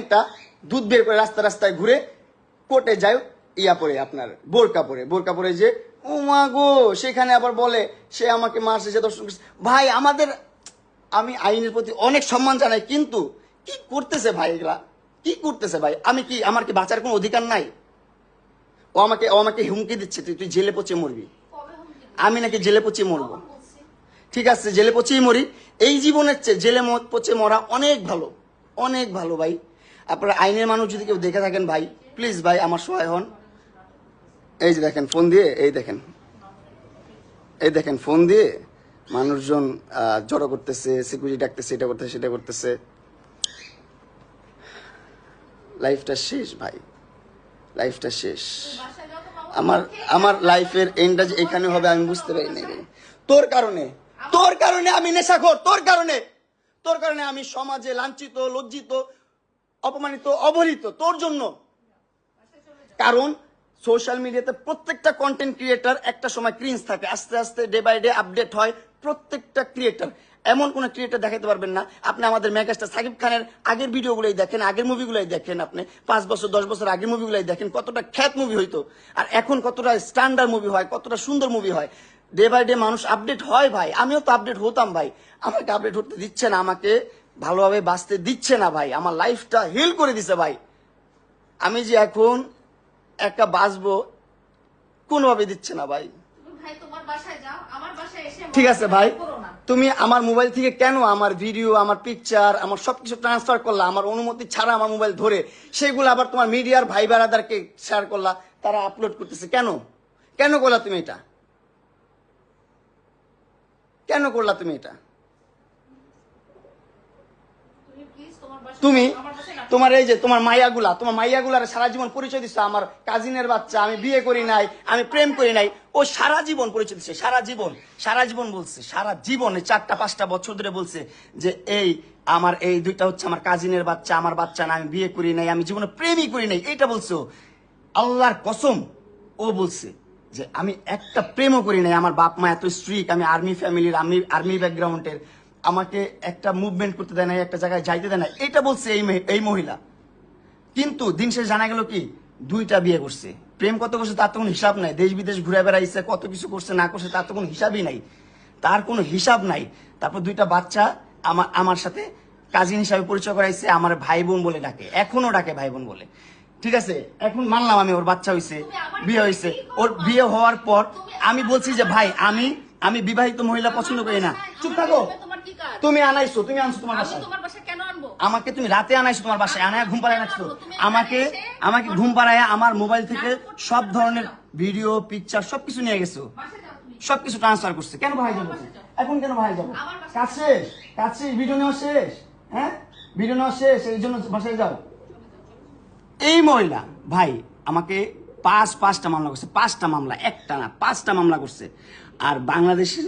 একটা দুধ বের করে রাস্তা রাস্তায় ঘুরে কোর্টে যায় ইয়া পরে আপনার বোরকা পরে যে ও মা গো, সেখানে আবার বলে সে আমাকে মারছে, সে দর্শন করছে। ভাই আমাদের, আমি আইনের প্রতি অনেক সম্মান জানাই, কিন্তু কি করতেছে ভাই এগুলা, কি করতেছে ভাই? আমার কি বাঁচার কোনো অধিকার নাই? ও আমাকে হুমকি দিচ্ছে, তুই জেলে পচে মরবি। আমি নাকি জেলে পচে মরবো? ঠিক আছে, জেলে পচেই মরি। এই জীবনের চেয়ে জেলে পচে মরা অনেক ভালো, অনেক ভালো ভাই। আপনারা আইনের মানুষ যদি কেউ দেখে থাকেন ভাই, প্লিজ ভাই আমার সহায় হন। এই যে দেখেন ফোন দিয়ে, এই দেখেন ফোন দিয়ে মানুষজন জড়ো করতেছে, সিকিউরিটি ডাকতেছে, এটা করতেছে সেটা করতেছে। লাইফটা শেষ ভাই, লাইফটা শেষ। আমার লাইফের এন্ডটা যে এখানে হবে আমি বুঝতে পারি না। তোর কারণে আমি নেশাখোর, তোর কারণে আমি সমাজে লাঞ্ছিত, লজ্জিত, অপমানিত, অবহেলিত, তোর জন্য। কারণ সোশ্যাল মিডিয়াতে প্রত্যেকটা কন্টেন্ট ক্রিয়েটার একটা সময় ক্রিঞ্জ থাকে, আস্তে আস্তে ডে বাই ডে আপডেট হয় প্রত্যেকটা ক্রিয়েটার। এমন কোন ক্রিয়েটার দেখাতে পারবেন না আপনি আমাদের মেগাস্টার সাকিব খানের আগের ভিডিওগুলোই দেখেন, আগের মুভিগুলোই দেখেন, আপনি 5 বছর 10 বছর আগের মুভিগুলোই দেখেন, কতটা খ্যাত মুভি হইতো, আর এখন কতটা স্ট্যান্ডার্ড মুভি হয়, কতটা সুন্দর মুভি হয়। ডে বাই ডে মানুষ আপডেট হয় ভাই, আমিও তো আপডেট হতাম ভাই। আমাকে আপডেট হতে দিচ্ছে না, আমাকে ভালোভাবে বাঁচতে দিচ্ছে না ভাই, আমার লাইফটা হিল করে দিছে ভাই। আমি যে এখন একটা বাঁচবো কোনোভাবে দিচ্ছে না ভাই। ঠিক আছে ভাই, তুমি আমার মোবাইল থেকে কেন আমার ভিডিও, আমার পিকচার, আমার সবকিছু ট্রান্সফার করলা আমার অনুমতি ছাড়া, আমার মোবাইল ধরে, সেগুলো আবার তোমার মিডিয়ার ভাই বেড়াদারকে শেয়ার করলা, তারা আপলোড করতেছে? কেন করলা তুমি এটা? কেন করলা তুমি এটা? তুমি তোমার এই যে তোমার মাইয়াগুলার সারা জীবন পরিচয় দিচ্ছে আমার কাজিনের বাচ্চা, আমি বিয়ে করি নাই, আমি প্রেম করি নাই। ও সারা জীবন পরিচয় দিচ্ছে, সারা জীবন বলছে, সারা জীবন 4-5 বছর ধরে বলছে যে আমার এই দুইটা হচ্ছে আমার কাজিনের বাচ্চা, আমার বাচ্চা না, আমি বিয়ে করি নাই, আমি জীবনে প্রেমই করি নাই। এটা বলছো, আল্লাহর কসম ও বলছে যে আমি একটা প্রেমও করি নাই, আমার বাপ মা এত স্ট্রিক, আমি আর্মি ফ্যামিলির, আমি আর্মি ব্যাকগ্রাউন্ডের, আমাকে একটা মুভমেন্ট করতে দেয় না, একটা জায়গায় যাইতে দেয় না, এটা বলছে এই মহিলা। কিন্তু দিন শেষে জানা গেল কি 2টা বিয়ে করছে, প্রেম কত করছে তার তো কোনো হিসাব নাই, দেশ বিদেশ ঘুরে বেড়াইছে, কত কিছু করছে না করছে তার তো কোনো হিসাবই নাই, তার কোনো হিসাব নাই। তারপর 2টা বাচ্চা আমার সাথে কাজিন হিসাবে পরিচয় করাইছে, আমার ভাই বোন বলে ডাকে, এখনো ডাকে ভাই বোন বলে। ঠিক আছে, এখন মানলাম আমি ওর বাচ্চা হয়েছে, বিয়ে হয়েছে, ওর বিয়ে হওয়ার পর আমি বলছি যে ভাই আমি বিবাহিত মহিলা পছন্দ করি না। চুপ থাকো, তুমি আনছো তোমার বাসায়, আমাকে তুমি রাতে আনাইছো তোমার বাসায়, আনায় ঘুম পাড়ায় রাখছো, আমাকে ঘুম পাড়ায় আমার মোবাইল থেকে সব ধরনের ভিডিও পিকচার সবকিছু নিয়ে গেছো, সবকিছু ট্রান্সফার করছে। কেন ভাই যাবো এখন, কেন ভাই যাবো? কাছে ভিডিও নেওয়া শেষ, হ্যাঁ ভিডিও নেওয়া শেষ, এই জন্য বাসায় যাও। এই মহিলা ভাই আমাকে 5টা মামলা করছে, 5টা মামলা, একটা না 5টা মামলা করছে। আর বাংলাদেশের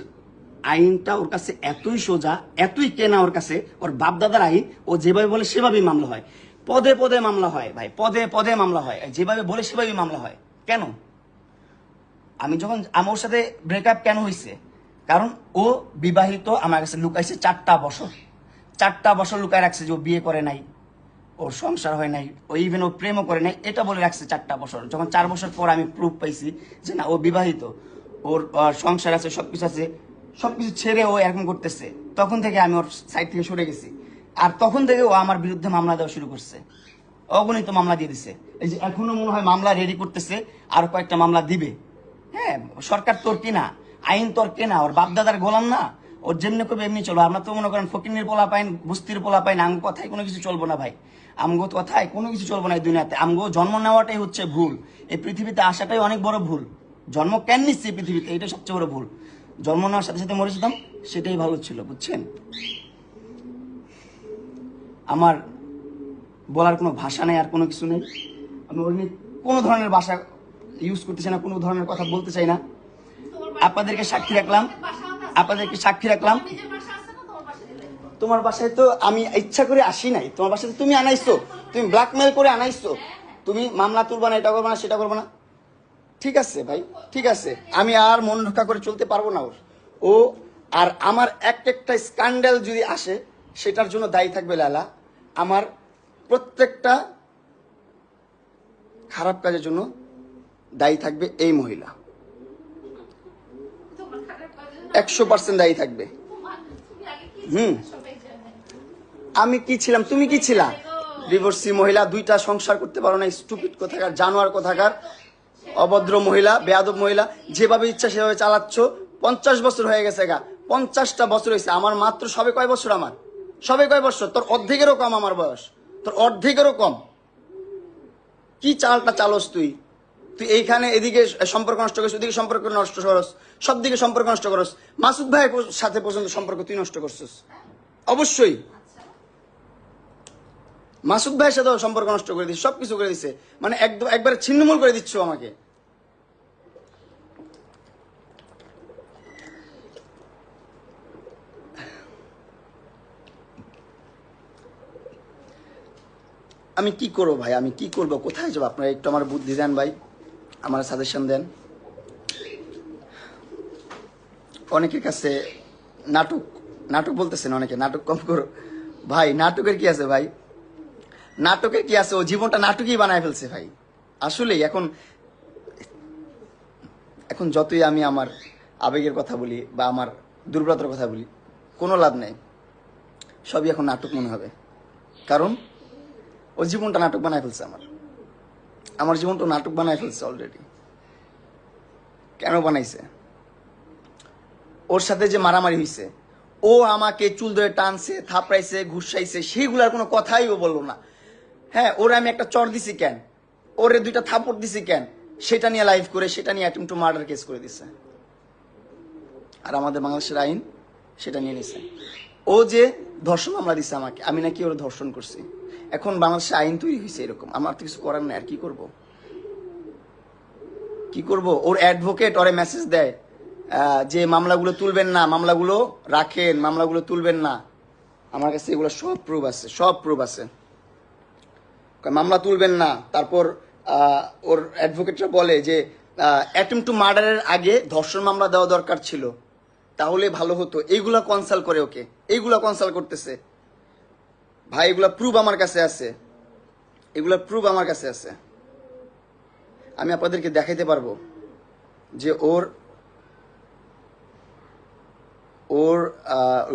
আইনটা ওর কাছে এতই সোজা, এতই কেনা ওর কাছে, ওর বাপদাদার আইন, ও যেভাবে বলে সেভাবেই মামলা হয়, পদে পদে মামলা হয় ভাই, পদে মামলা হয়, যেভাবে বলে সেভাবেই মামলা হয়। কেন? আমি যখন আমার সাথে ব্রেকআপ কেন হয়েছে, কারণ ও বিবাহিত, আমার কাছে লুকাইছে 4টা বছর লুকায় রাখছে যে ও বিয়ে করে নাই, ওর সংসার হয় নাই, ও ইভেন ও প্রেমও করে নাই, এটা বলে রাখছে 4টা বছর। যখন 4 বছর পর আমি প্রুফ পাইছি যে না ও বিবাহিত, ওর সংসার আছে, সবকিছু আছে, সবকিছু ছেড়ে ও এরকম করতেছে, তখন থেকে আমি ওর সাইড থেকে সরে গেছি। আর তখন থেকে ও আমার বিরুদ্ধে মামলা দেওয়া শুরু করছে, অগণিত মামলা দিয়ে দিছে। এই যে এখনো মনে হয় মামলা রেডি করতেছে, আর কয়েকটা মামলা দিবে। হ্যাঁ, সরকার তোর কিনা, আইন তোর কেনা, ওর বাপদাদার গোলাম না, ওর যেমনি করবে এমনি চলবো। আমরা তো মনে করেন ফকিনের পোলা পাইন, বস্তির পোলা পাইন, আমগো কথায় কোনো কিছু চলবো না ভাই, আমগো কথায় কোনো কিছু চলবো না এই দুনিয়াতে। আমগো জন্ম নেওয়াটাই হচ্ছে ভুল, এই পৃথিবীতে আসাটাই অনেক বড় ভুল। জন্ম কেন নিচ্ছে এই পৃথিবীতে, এটা সবচেয়ে বড় ভুল। জন্ম নেওয়ার সাথে সাথে মরে যেতাম, সেটাই ভালো ছিল, বুঝছেন? আমার বলার কোনো ভাষা নেই, আর কোনো কিছু নেই। আমি ওর নিয়ে কোনো ধরনের ভাষা ইউজ করতে চাই না, কোনো ধরনের কথা বলতে চাই না। আপনাদেরকে সাক্ষী রাখলাম, তোমার বাসায় তো আমি ইচ্ছা করে আসি নাই, তোমার বাসায় তুমি আনাইছো, তুমি ব্ল্যাকমেল করে আনাইছো, তুমি মামলা তুলবা না, এটা করবো না, সেটা করবো না। ঠিক আছে ভাই, ঠিক আছে, আমি আর মন রক্ষা করে চলতে পারবো না ও আর আমার একটা স্ক্যান্ডাল যদি আসে সেটার জন্য দায়ী থাকবে লালা। আমার প্রত্যেকটা খারাপ কাজের জন্য দায়ী থাকবে এই মহিলা, 100% দায়ী থাকবে। আমি কি ছিলাম, তুমি কি ছিলা? ডিভোর্সি মহিলা, 2টা সংসার করতে পারো না, স্টুপিড কোথাকার, জানোয়ার কোথাকার, অভদ্র মহিলা, বেয়াদব মহিলা, যেভাবে ইচ্ছা সেভাবে চালাচ্ছ। 50 বছর হয়ে গেছে গা, 50টা বছর হয়েছে। আমার মাত্র সবে কয় বছর, আমার সবে কয় বছর, তোর অর্ধেকেরও কম আমার বয়স, তোর অর্ধেকেরও কম। কি চালটা চালস তুই? তুই এইখানে এদিকে সম্পর্ক নষ্ট করিস, ওদিকে সম্পর্ক নষ্ট করস, সব দিকে সম্পর্ক নষ্ট করস। মাসুদ ভাইয়ের সাথে পর্যন্ত সম্পর্ক তুই নষ্ট করছিস। অবশ্যই মাসুদ ভাইয়ের সাথেও সম্পর্ক নষ্ট করে দিচ্ছে, সবকিছু করে দিচ্ছে, মানে একদম একবারে ছিন্নমূল করে দিচ্ছ আমাকে। আমি কি করবো ভাই, আমি কি করবো, কোথায় যাবো? আপনারা একটু আমার বুদ্ধি দেন ভাই, আমার সাজেশন দেন। অনেকের কাছে নাটক নাটক বলতেছেন, অনেকে নাটক কম করো ভাই। নাটকের কি আছে ভাই, নাটকের কি আছে? ও জীবনটা নাটকই বানায় ফেলছে ভাই। আসলে এখন এখন যতই আমি আমার আবেগের কথা বলি বা আমার দুর্বলতার কথা বলি, কোনো লাভ নেই, সবই এখন নাটক মনে হবে। কারণ ও জীবনটা নাটক বানায় ফেলছে, আমার জীবনটা নাটক বানায় ফেলছে অলরেডি। কেন বানাইছে? ওর সাথে যে মারামারি হয়েছে, ও আমাকে চুল ধরে টানছে, থাপড়াইছে, ঘুষাইছে, সেইগুলার কোনো কথাই ও বললো না। হ্যাঁ, ওরে আমি একটা চর দিছি কেন, ওরে 2টা থাপড় দিছি কেন, সেটা নিয়ে লাইভ করে, সেটা নিয়ে অ্যাটেম্পট টু মার্ডার কেস করে দিছে। আর আমাদের বাংলাদেশের আইন সেটা নিয়ে নিছে। ও যে ধর্ষণ মামলা দিছে আমাকে, আমি নাকি ওর ধর্ষণ করছি। এখন বাংলাদেশের আইন তৈরি হয়েছে এরকম, আমার তো কিছু করার নাই। আর কি করব, কি করব? ওর অ্যাডভোকেট ওরে মেসেজ দেয় যে মামলাগুলো তুলবেন না, মামলাগুলো রাখেন, মামলাগুলো তুলবেন না। আমার কাছে এগুলো সব প্রুফ আছে, সব প্রুফ আছে। মামলা তুলবেন না। তারপর ওর অ্যাডভোকেটরা বলে যে অ্যাটেম্পট টু মার্ডারের আগে ধর্ষণ মামলা দেওয়া দরকার ছিল, তাহলে ভালো হতো। এইগুলা কনসাল্ট করে ওকে, এইগুলা কনসাল্ট করতেছে ভাই। এগুলা প্রুফ আমার কাছে আছে, এগুলা প্রুফ আমার কাছে আছে। আমি আপনাদেরকে দেখাইতে পারবো যে ওর ওর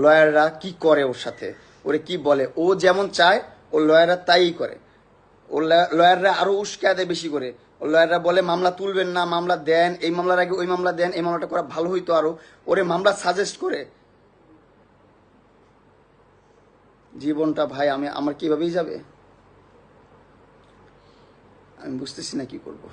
লয়াররা কি করে, ওর সাথে ওরে কি বলে। ও যেমন চায় ওর লয়াররা তাই করে। ওর লয়াররা আরো উস্কা দেয় বেশি করে। ওর লয়াররা বলে মামলা তুলবেন না, মামলা দেন, এই মামলার আগে ওই মামলা দেন, এই মামলাটা করা ভালো হইতো আরো। ওরে মামলা সাজেস্ট করে। জীবনটা ভাই আমার কিভাবেই যাবে, আমি বুঝতেছি না কি করব।